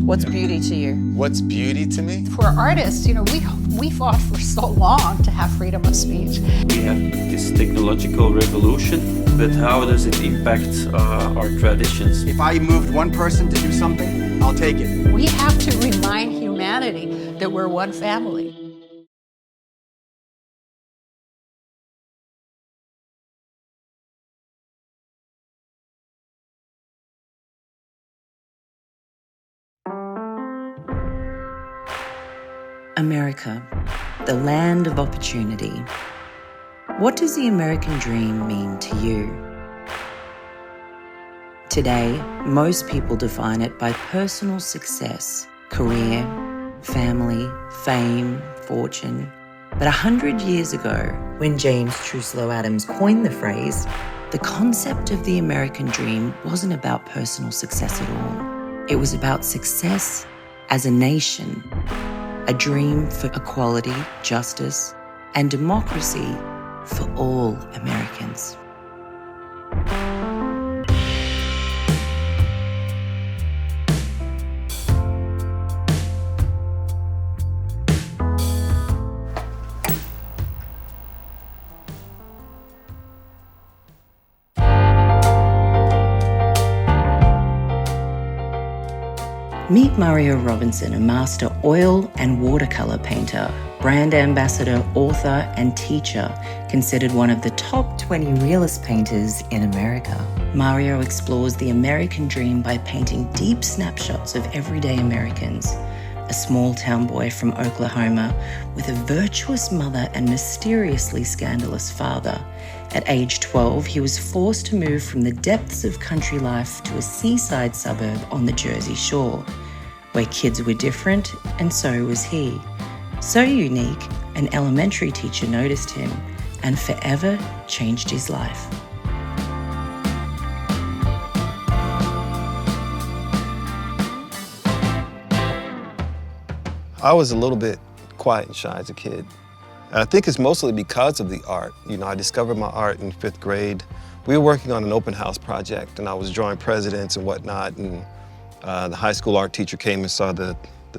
What's beauty to you? What's beauty to me? For artists, you know, we fought for so long to have freedom of speech. We have this technological revolution, but how does it impact our traditions? If I moved one person to do something, I'll take it. We have to remind humanity that we're one family. America, the land of opportunity. What does the American dream mean to you? Today, most people define it by personal success, career, family, fame, fortune. But 100 years ago, when James Truslow Adams coined the phrase, the concept of the American dream wasn't about personal success at all. It was about success as a nation. A dream for equality, justice, and democracy for all Americans. Meet Mario Robinson, a master oil and watercolor painter, brand ambassador, author, and teacher, considered one of the top 20 realist painters in America. Mario explores the American dream by painting deep snapshots of everyday Americans. A small town boy from Oklahoma with a virtuous mother and mysteriously scandalous father. At age 12, he was forced to move from the depths of country life to a seaside suburb on the Jersey Shore, where kids were different and so was he. So unique, an elementary teacher noticed him and forever changed his life. I was a little bit quiet and shy as a kid. And I think it's mostly because of the art. You know, I discovered my art in 5th grade. We were working on an open house project and I was drawing presidents and whatnot, and the high school art teacher came and saw the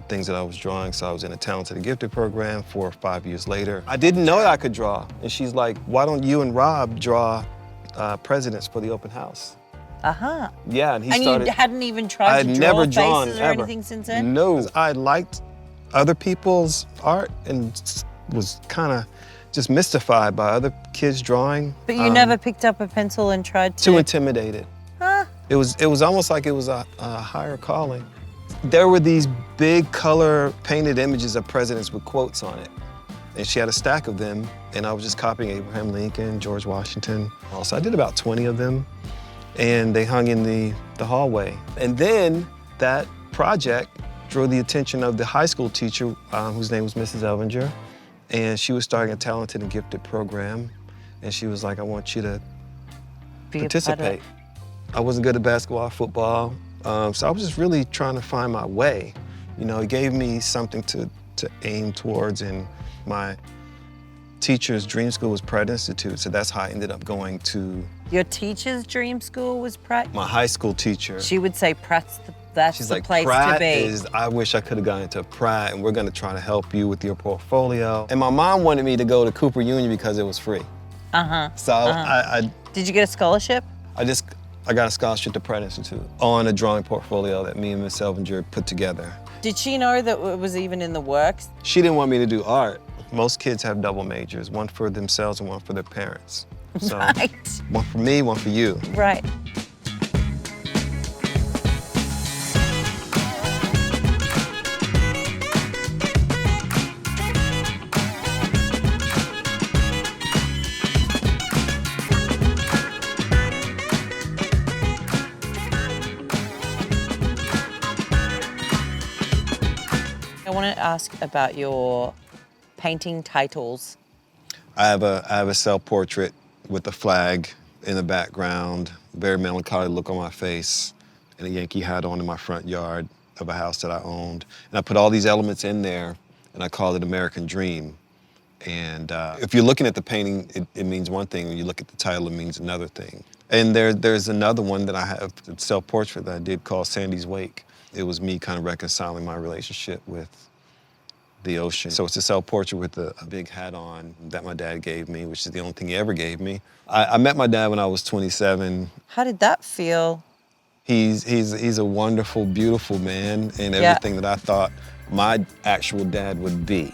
things that I was drawing, so I was in a talented and gifted program 4 or 5 years later. I didn't know that I could draw, and she's like, why don't you and Rob draw presidents for the open house? Uh-huh. Yeah, and he and started. You hadn't even tried to draw faces or anything since then? No, I liked other people's art and was kind of just mystified by other kids drawing. But you never picked up a pencil and tried to? Too intimidated. Huh? It was almost like it was a higher calling. There were these big color painted images of presidents with quotes on it. And she had a stack of them, and I was just copying Abraham Lincoln, George Washington. So I did about 20 of them, and they hung in the hallway. And then that project drew the attention of the high school teacher, whose name was Mrs. Elvinger, and she was starting a talented and gifted program, and she was like, I want you to participate. I wasn't good at basketball or football, so I was just really trying to find my way. You know, it gave me something to aim towards, and my teacher's dream school was Pratt Institute, so that's how I ended up going to... Your teacher's dream school was Pratt? My high school teacher. She would say that's She's the like, place Pratt to be. is, I wish I could have gone into Pratt, and we're gonna try to help you with your portfolio. And my mom wanted me to go to Cooper Union because it was free. Uh-huh. So I Did you get a scholarship? I got a scholarship to Pratt Institute on a drawing portfolio that me and Miss Elvinger put together. Did she know that it was even in the works? She didn't want me to do art. Most kids have double majors, one for themselves and one for their parents. So, right. One for me, one for you. Right. I want to ask about your painting titles. I have a self-portrait with a flag in the background, very melancholy look on my face, and a Yankee hat on in my front yard of a house that I owned. And I put all these elements in there, and I called it American Dream. And if you're looking at the painting, it means one thing. When you look at the title, it means another thing. And there's another one that I have, a self-portrait that I did called Sandy's Wake. It was me kind of reconciling my relationship with the ocean. So it's a self-portrait with a big hat on that my dad gave me, which is the only thing he ever gave me. I met my dad when I was 27. How did that feel? He's a wonderful, beautiful man, and Yeah. everything that I thought my actual dad would be.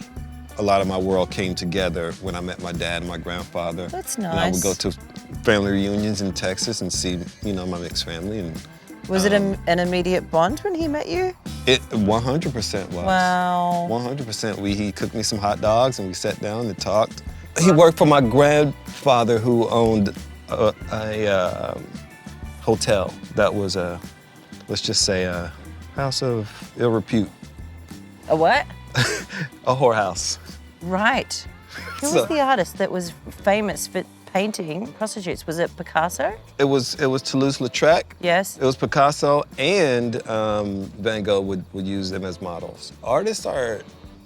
A lot of my world came together when I met my dad and my grandfather. That's And I would nice. go to family reunions in Texas and see, my mixed family. And Was it an immediate bond when he met you? it 100% was. Wow. 100%. He cooked me some hot dogs and we sat down and talked. He worked for my grandfather who owned a hotel that was let's just say a house of ill repute, A what? a whorehouse. Right. Who So- was the artist that was famous for painting prostitutes? Was it Picasso? It was Toulouse-Lautrec. Yes. It was Picasso, and Van Gogh would use them as models. Artists are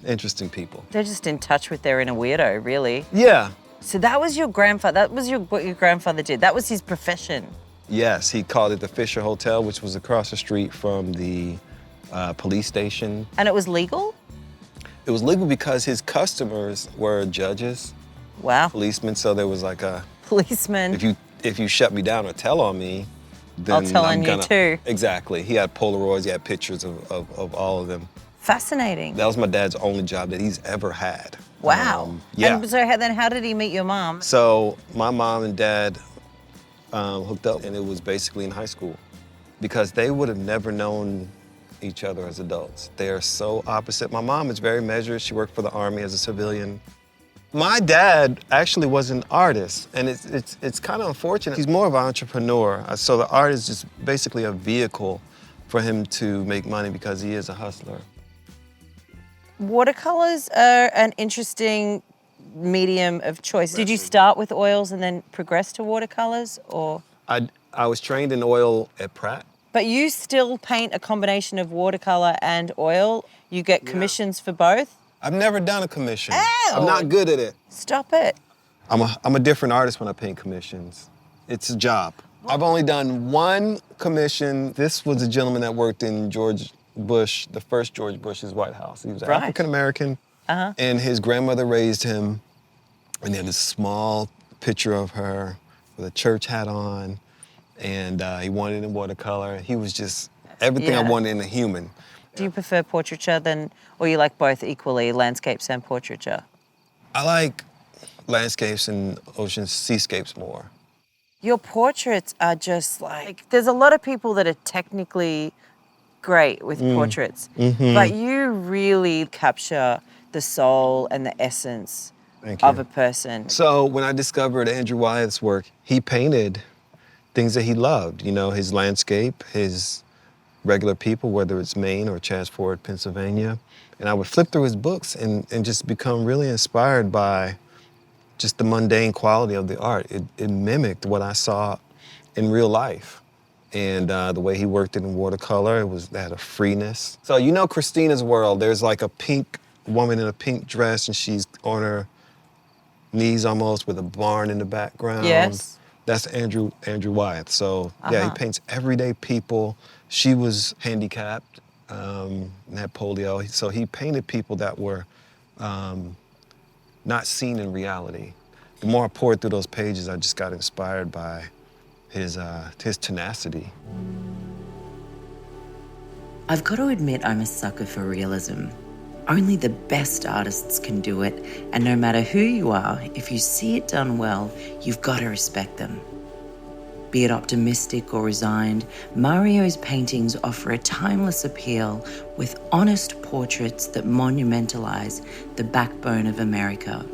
interesting people. They're just in touch with their inner weirdo, really. Yeah. So that was your grandfather. That was what your grandfather did. That was his profession. Yes, he called it the Fisher Hotel, which was across the street from the police station. And it was legal? It was legal because his customers were judges, Wow. policemen, so there was like a, Policeman. if you shut me down or tell on me, then I'll tell I'm on you gonna, too. Exactly. He had Polaroids, he had pictures of all of them. Fascinating. That was my dad's only job that he's ever had. Wow. Yeah. And so then how did he meet your mom? So my mom and dad hooked up, and it was basically in high school because they would have never known each other as adults. They are so opposite. My mom is very measured. She worked for the Army as a civilian. My dad actually was an artist, and it's kind of unfortunate. He's more of an entrepreneur, so the art is just basically a vehicle for him to make money because he is a hustler. Watercolors are an interesting medium of choice. Did you start with oils and then progress to watercolors, or? I was trained in oil at Pratt. But you still paint a combination of watercolor and oil. You get commissions for both. I've never done a commission. Ow! I'm not good at it. Stop it. I'm a different artist when I paint commissions. It's a job. I've only done one commission. This was a gentleman that worked in George Bush, the first George Bush's White House. He was Right. African American, and his grandmother raised him. And he had this small picture of her with a church hat on, and he wanted it in watercolor. He was just everything I Yeah. wanted in a human. Do you prefer portraiture or you like both equally, landscapes and portraiture? I like landscapes and ocean seascapes more. Your portraits are just like, there's a lot of people that are technically great with portraits, but you really capture the soul and the essence Thank you. of a person. So when I discovered Andrew Wyeth's work, he painted things that he loved, his landscape, his regular people, whether it's Maine or Chatsford, Pennsylvania. And I would flip through his books and just become really inspired by just the mundane quality of the art. It mimicked what I saw in real life. And the way he worked it in watercolor, it had a freeness. So Christina's World, there's like a pink woman in a pink dress and she's on her knees almost with a barn in the background. Yes. That's Andrew Wyeth. So yeah, he paints everyday people. She was handicapped and had polio. So he painted people that were not seen in reality. The more I poured through those pages, I just got inspired by his tenacity. I've got to admit I'm a sucker for realism. Only the best artists can do it, and no matter who you are, if you see it done well, you've got to respect them. Be it optimistic or resigned, Mario's paintings offer a timeless appeal with honest portraits that monumentalize the backbone of America,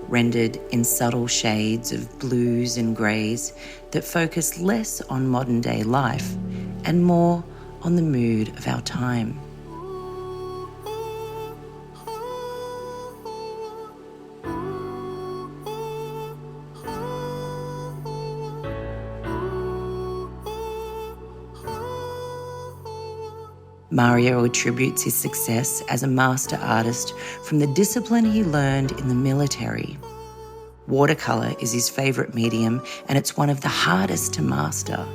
rendered in subtle shades of blues and greys that focus less on modern-day life and more on the mood of our time. Mario attributes his success as a master artist from the discipline he learned in the military. Watercolor is his favorite medium, and it's one of the hardest to master.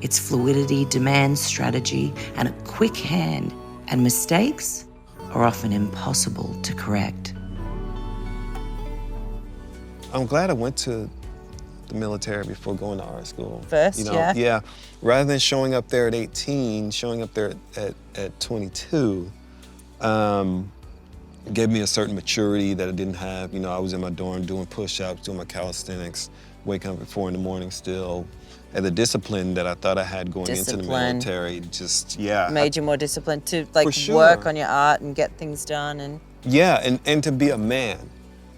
Its fluidity demands strategy and a quick hand, and mistakes are often impossible to correct. I'm glad I went to the military before going to art school. First, yeah. Yeah. Rather than showing up there at 18, showing up there at 22, gave me a certain maturity that I didn't have. I was in my dorm doing push-ups, doing my calisthenics, waking up at 4 in the morning still. And the discipline that I thought I had going into the military just, Made you more disciplined to sure. work on your art and get things done and... Yeah, and to be a man.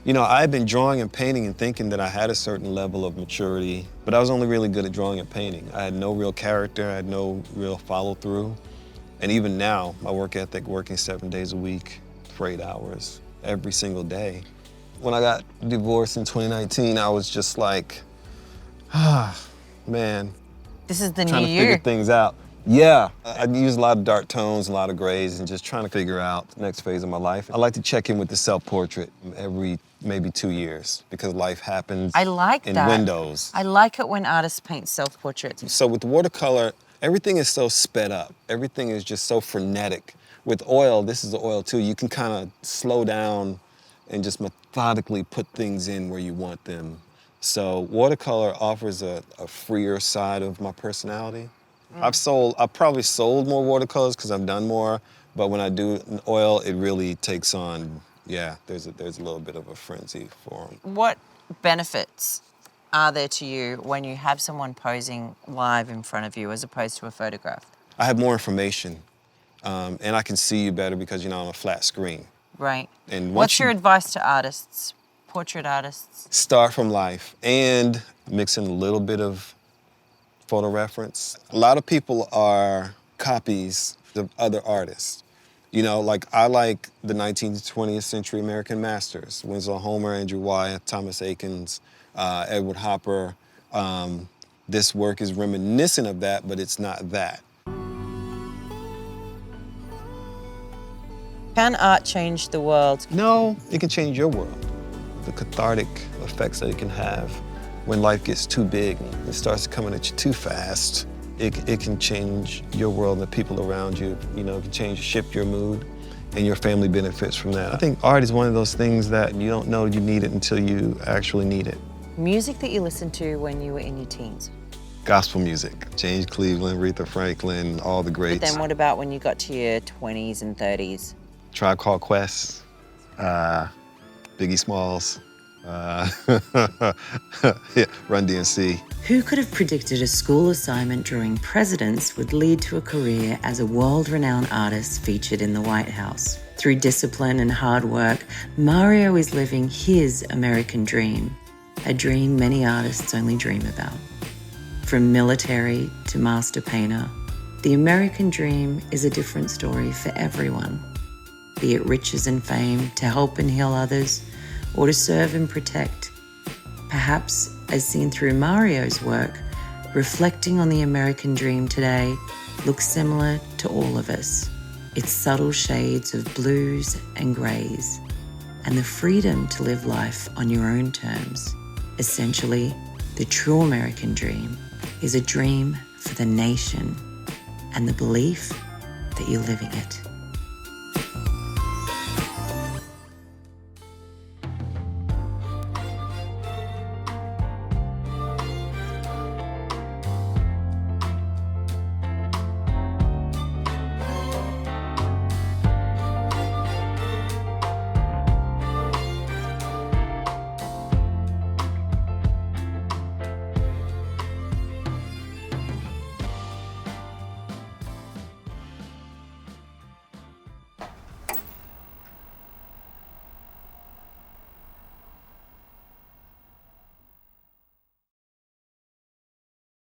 I've been drawing and painting and thinking that I had a certain level of maturity, but I was only really good at drawing and painting. I had no real character, I had no real follow-through. And even now, my work ethic, working 7 days a week for 8 hours every single day. When I got divorced in 2019, I was just like, man. This is the new trying to you. figure things out. Yeah, I use a lot of dark tones, a lot of grays, and just trying to figure out the next phase of my life. I like to check in with the self-portrait every maybe 2 years because life happens I like in that. windows. I like it when artists paint self-portraits. So with watercolor, everything is so sped up. Everything is just so frenetic. With oil, this is the oil too, you can kind of slow down and just methodically put things in where you want them. So watercolor offers a freer side of my personality. I've probably sold more watercolors because I've done more, but when I do an oil, it really takes on, there's a little bit of a frenzy for them. What benefits are there to you when you have someone posing live in front of you as opposed to a photograph? I have more information, and I can see you better because, on a flat screen. Right. And what's your advice to artists, portrait artists? Start from life and mix in a little bit of photo reference. A lot of people are copies of other artists. I like the 19th, 20th century American masters, Winslow Homer, Andrew Wyeth, Thomas Eakins, Edward Hopper. This work is reminiscent of that, but it's not that. Can art change the world? No, it can change your world. The cathartic effects that it can have when life gets too big and it starts coming at you too fast. It can change your world and the people around you. It can shift your mood, and your family benefits from that. I think art is one of those things that you don't know you need it until you actually need it. Music that you listened to when you were in your teens? Gospel music. James Cleveland, Aretha Franklin, all the greats. But then what about when you got to your 20s and 30s? Tribe Called Quest, Biggie Smalls, Run DMC. Who could have predicted a school assignment drawing presidents would lead to a career as a world-renowned artist featured in the White House? Through discipline and hard work, Mario is living his American dream, a dream many artists only dream about. From military to master painter, the American dream is a different story for everyone. Be it riches and fame to help and heal others, or to serve and protect. Perhaps, as seen through Mario's work, reflecting on the American dream today looks similar to all of us. Its subtle shades of blues and greys, and the freedom to live life on your own terms. Essentially, the true American dream is a dream for the nation and the belief that you're living it.